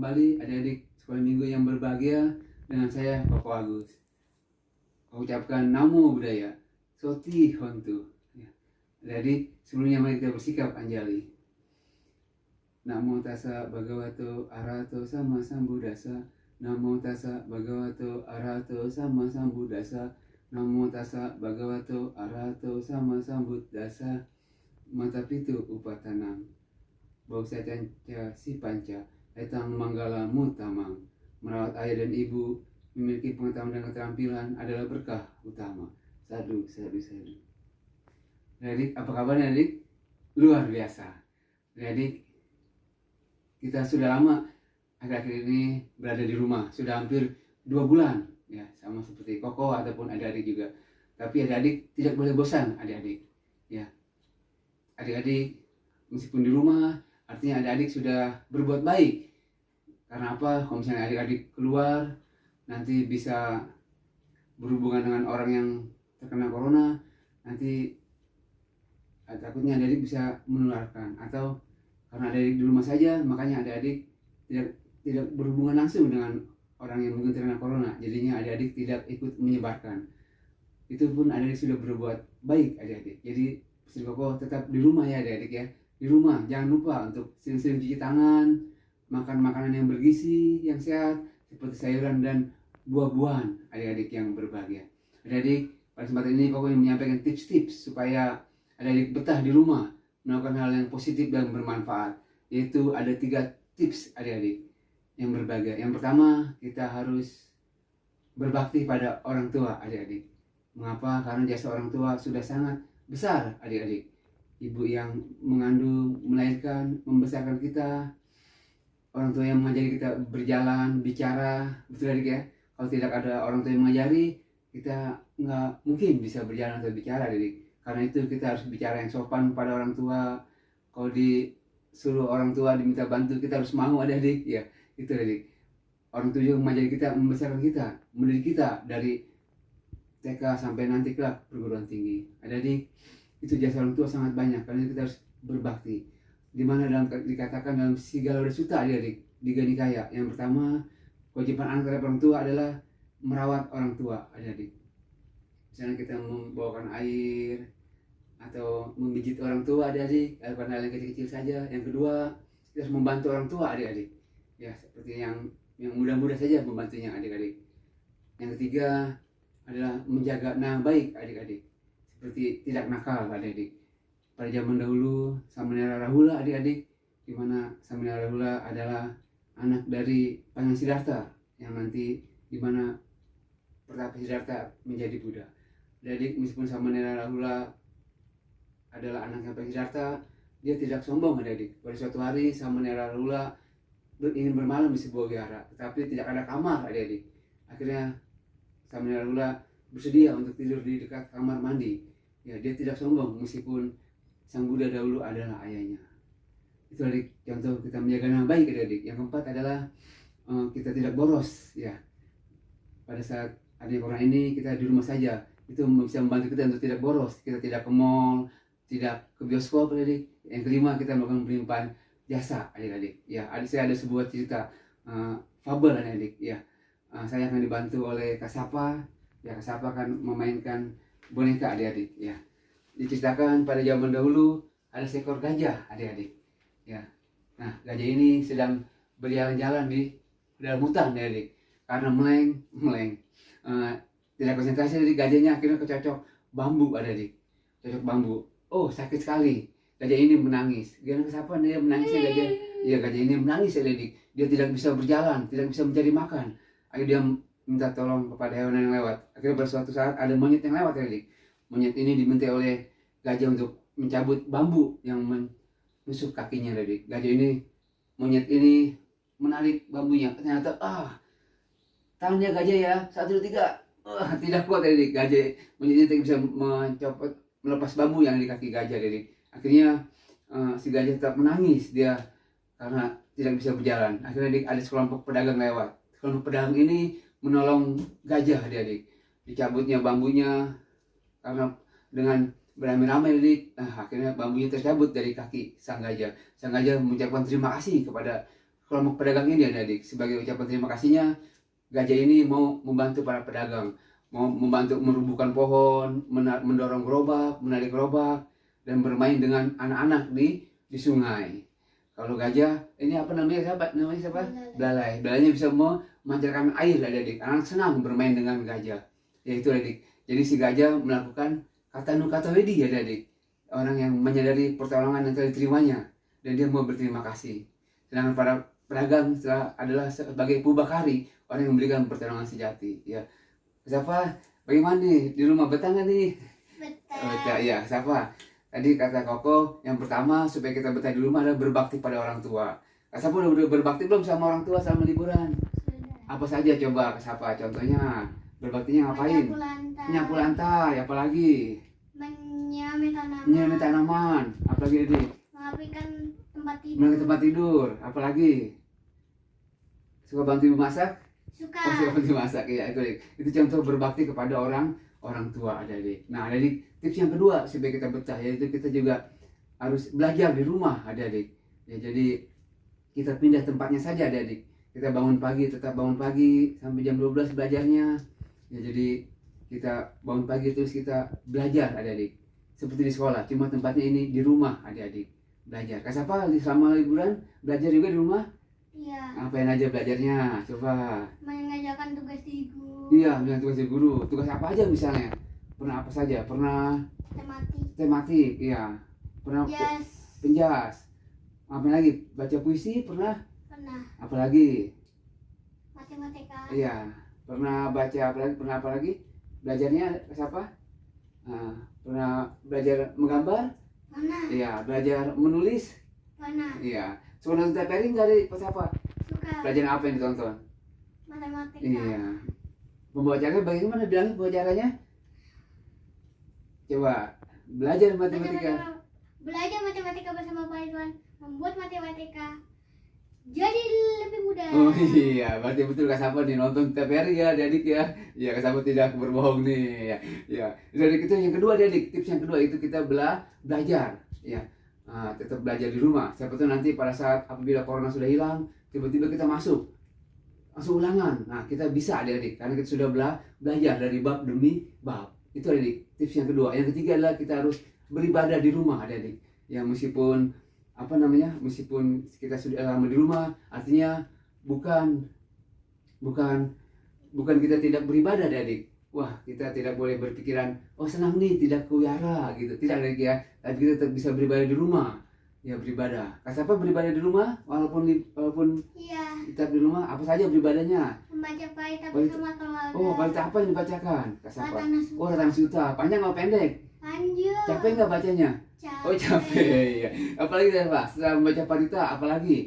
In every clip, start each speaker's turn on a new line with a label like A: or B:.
A: kembali adik-adik sekolah minggu yang berbahagia dengan saya Koko Agus. Ucapkan Namo Buddhaya, Soti Hontu. Jadi sebelumnya mari kita bersikap anjali. Namo tassa bhagavato arahato sama sambuddhassa. Namo tassa bhagavato arahato sama sambuddhassa. Namo tassa bhagavato arahato sama sambuddhassa. Mata pitu upatanam. Bausacanca si panca, etang manggala mutamang. Merawat ayah dan ibu, memiliki pengetahuan dan keterampilan adalah berkah utama. Sadu, sadu, sadu. Adik, apa kabarnya adik? Luar biasa. Adik, kita sudah lama akhir-akhir ini berada di rumah, sudah hampir 2 bulan, ya sama seperti Koko ataupun adik-adik juga. Tapi adik-adik tidak boleh bosan, adik-adik. Ya, adik-adik meskipun di rumah, artinya adik-adik sudah berbuat baik. Karena apa? Kalau misalnya adik-adik keluar, nanti bisa berhubungan dengan orang yang terkena corona, nanti takutnya adik-adik bisa menularkan. Atau karena adik-adik di rumah saja, makanya adik-adik tidak berhubungan langsung dengan orang yang mungkin terkena corona. Jadinya adik-adik tidak ikut menyebarkan. Itu pun adik-adik sudah berbuat baik adik-adik. Jadi pesan Koko tetap di rumah ya adik-adik ya. Di rumah jangan lupa untuk sering-sering cuci tangan, makan makanan yang bergizi, yang sehat seperti sayuran dan buah-buahan adik-adik yang berbahagia. Adik-adik, pada kesempatan ini Koko ingin menyampaikan tips-tips supaya adik-adik betah di rumah, melakukan hal yang positif dan bermanfaat. Yaitu ada 3 tips adik-adik yang berbahagia. Yang pertama, kita harus berbakti pada orang tua adik-adik. Mengapa? Karena jasa orang tua sudah sangat besar adik-adik. Ibu yang mengandung, melahirkan, membesarkan kita, orang tua yang mengajari kita berjalan, bicara, betul adik ya. Kalau tidak ada orang tua yang mengajari, kita nggak mungkin bisa berjalan atau bicara adik. Karena itu kita harus bicara yang sopan pada orang tua. Kalau disuruh orang tua diminta bantu, kita harus mau adik-adik ya. Itu adik. Orang tua juga mengajari kita, membesarkan kita, mendidik kita dari TK sampai nanti kelak perguruan tinggi. Adik-adik, itu jasa orang tua sangat banyak, karena kita harus berbakti. Dimana dikatakan dalam segala suta adik-adik di Ganikaya. Yang pertama, kewajiban anak terhadap orang tua adalah merawat orang tua adik-adik. Misalnya kita membawakan air atau memijit orang tua adik-adik, lakukan hal yang kecil-kecil saja. Yang kedua, kita harus membantu orang tua adik-adik. Ya, seperti yang mudah-mudah saja membantunya adik-adik. Yang ketiga adalah menjaga nama baik adik-adik. Seperti tidak nakal adik-adik. Pada zaman dahulu Samanera Rahula adik-adik, di mana Samanera Rahula adalah anak dari Pangeran Siddhartha yang nanti di mana Pertapa Siddhartha menjadi Buddha. Adik-adik, meskipun Samanera Rahula adalah anaknya Pangeran Siddhartha, dia tidak sombong adik-adik. Pada suatu hari Samanera Rahula ingin bermalam di sebuah wihara, tetapi tidak ada kamar adik-adik. Akhirnya Samanera Rahula bersedia untuk tidur di dekat kamar mandi. Ya, dia tidak sombong meskipun Sang Buddha dahulu adalah ayahnya. Itu adik contoh kita menjaga nama baik adik-adik. Yang keempat adalah kita tidak boros ya. Pada saat ada corona ini kita di rumah saja. Itu bisa membantu kita untuk tidak boros. Kita tidak ke mall, tidak ke bioskop adik-adik. Yang kelima, kita melakukan pelimpahan jasa adik-adik. Ya, saya ada sebuah cerita fabel adik-adik ya. Saya akan dibantu oleh Kasapa. Ya, Kasapa akan memainkan boneka adik-adik ya. Diceritakan pada zaman dahulu ada seekor gajah adik-adik ya. Nah, gajah ini sedang berjalan-jalan di dalam hutan adik-adik. Karena meleng tidak konsentrasi, jadi gajahnya akhirnya kecocok bambu adik-adik. Cocok bambu. Oh, sakit sekali. Gajah ini menangis. Gimana siapa dia menangis ya gajah? Ya, gajah ini menangis adik-adik. Dia tidak bisa berjalan, tidak bisa mencari makan. Akhirnya dia minta tolong kepada hewan yang lewat. Akhirnya pada suatu saat ada monyet yang lewat adik. Monyet ini diminta oleh gajah untuk mencabut bambu yang menusuk kakinya adik. Monyet ini menarik bambunya. Ternyata tangannya gajah ya 1, 2, 3 tidak kuat adik. Monyet ini tidak bisa melepas bambu yang di kaki gajah adik. Akhirnya si gajah tetap menangis dia karena tidak bisa berjalan. Akhirnya ada sekelompok pedagang lewat. Kelompok pedagang ini menolong gajah adik-adik. Dicabutnya bambunya karena dengan beramai-ramai akhirnya bambunya tercabut dari kaki sang gajah. Sang gajah mengucapkan terima kasih kepada kelompok pedagang ini adik-adik. Sebagai ucapan terima kasihnya, gajah ini mau membantu para pedagang, mau membantu merubuhkan pohon, mendorong gerobak, menarik gerobak, dan bermain dengan anak-anak di sungai. Kalau gajah ini apa namanya siapa? Namanya siapa? Belalai. Belalainya bisa memancarkan air adik-adik. Anak senang bermain dengan gajah. Ya itu adik. Jadi si gajah melakukan kata nu kata wedi adik. Orang yang menyadari pertolongan yang telah diterimanya dan dia mau berterima kasih. Sedangkan para pedagang adalah sebagai pubakari, orang yang memberikan pertolongan sejati. Ya, siapa? Bagaimana nih di rumah betah nggak nih? Betah. Ya, siapa? Tadi kata Koko yang pertama supaya kita betah di rumah adalah berbakti pada orang tua. Siapa udah berbakti belum sama orang tua sama liburan? Apa saja coba siapa? Contohnya berbaktinya ngapain? Menyapu lantai. Apalagi? Menyirami tanaman. Apalagi ini? Merapikan tempat tidur. Apalagi? Suka bantu ibu masak? Suka bantu masak ya itu contoh berbakti kepada orang tua adik-adik. Nah adik tips yang kedua supaya kita betah yaitu kita juga harus belajar di rumah adik-adik. Ya jadi kita pindah tempatnya saja adik-adik. Kita tetap bangun pagi sampai jam 12 belajarnya. Ya jadi kita bangun pagi terus kita belajar adik-adik. Seperti di sekolah, cuma tempatnya ini di rumah adik-adik belajar. Kasapa selama liburan belajar juga di rumah? Iya. Ngapain aja belajarnya? Coba. Mengerjakan tugas di guru. Iya, mengerjakan tugas di guru. Tugas apa aja misalnya? Pernah apa saja? Pernah tematik, iya. Pernah penjas. Ngapain lagi? Baca puisi pernah? Pernah. Apalagi? Matematika. Iya. Pernah baca apalagi? Pernah apa lagi? Belajarnya siapa? Pernah belajar menggambar? Mana? Iya, belajar menulis? Mana? Iya. Suka nonton TVRI nggak dari pas apa? Suka. Pelajaran apa yang ditonton? Matematika. Iya. Membawa caranya bagaimana bilangnya membawa caranya? Coba belajar matematika. Belajar matematika bersama Pak Iwan membuat matematika jadi lebih mudah. Oh iya, berarti betul Kak Sapa nih nonton TVRI ya, adik ya. Iya, Kak Sapa tidak berbohong nih. Ya. Jadi itu yang kedua adik, tips yang kedua itu kita belajar ya. Tetap belajar di rumah. Siapa tahu nanti pada saat apabila corona sudah hilang, tiba-tiba kita masuk ulangan. Nah, kita bisa adik-adik karena kita sudah belajar dari bab demi bab. Itu adik, tips yang kedua. Yang ketiga adalah kita harus beribadah di rumah adik-adik. Ya meskipun kita sudah lama di rumah, artinya bukan kita tidak beribadah adik. Wah, kita tidak boleh berpikiran, oh senang nih tidak kuyara gitu. Tidak adik ya, tapi kita tetap bisa beribadah di rumah. Ya beribadah. Kasapa beribadah di rumah walaupun iya. Kita di rumah apa saja beribadahnya? Membaca Baita bersama keluarga. Oh, Baita apa yang dibacakan? Kasapa? Oh, Ratana Sutta. Panjang atau pendek? Panjang. Capek nggak bacanya? Capek. Oh, capek. Ya. Apalagi Pak, setelah membaca Baita apalagi?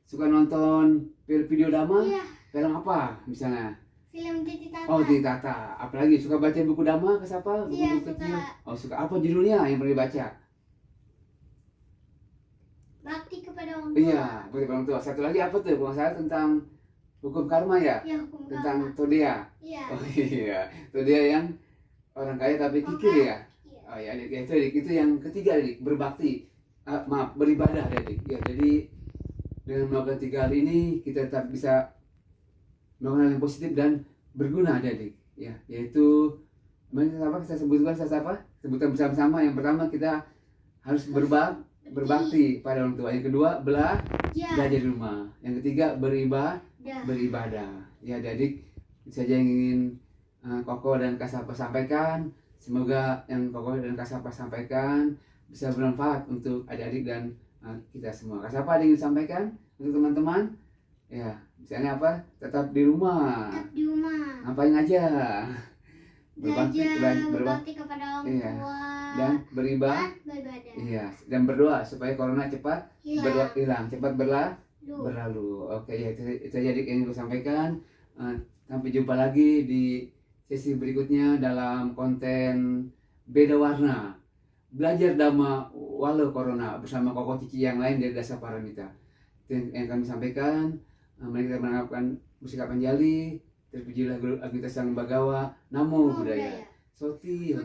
A: Suka nonton video drama? Iya. Film apa misalnya? Film Titi Tata. Oh, Titi Tata. Apalagi suka baca buku drama Kasapa? Iya, suka. Oh, suka apa judulnya yang pernah dibaca? Bakti kepada orang tua. Iya, bakti kepada orang tua. Satu lagi apa tuh? Kalau saya tentang hukum karma ya? Iya, hukum tentang karma. Todea. Iya. Oh iya, Todea yang orang kaya tapi kikir ya? Iya. Oh iya, adik. Itu yang ketiga adik, berbakti. Beribadah adik. Ya, jadi dengan melakukan 3 hal ini kita tetap bisa melakukan hal yang positif dan berguna adik. Ya, yaitu kita sebutkan sebutan bersama-sama. Yang pertama kita harus berbakti pada orang tua. Yang kedua belajar di rumah. Yang ketiga beribadah. Ya adik, itu saja yang ingin Koko dan Kak Sapa sampaikan. Semoga yang Koko dan Kak Sapa sampaikan bisa bermanfaat untuk adik-adik dan kita semua. Kak Sapa ada yang ingin sampaikan untuk teman-teman? Ya, misalnya apa? Tetap di rumah. Ngapain aja? Berbakti kepada orang tua dan beribadah. Iya, dan berdoa supaya corona cepat hilang, cepat berlalu. Oke ya, itu jadi yang gue sampaikan. Sampai jumpa lagi di sesi berikutnya dalam konten beda warna. Belajar Dhamma walau corona bersama Koko Cici yang lain dari Dasa Paramita. Itu yang kami sampaikan. Mari kita menangkapkan musika Panjali. Terpujilah Guru Agita Sang Bagawa, Namo Buddhaya. Soti.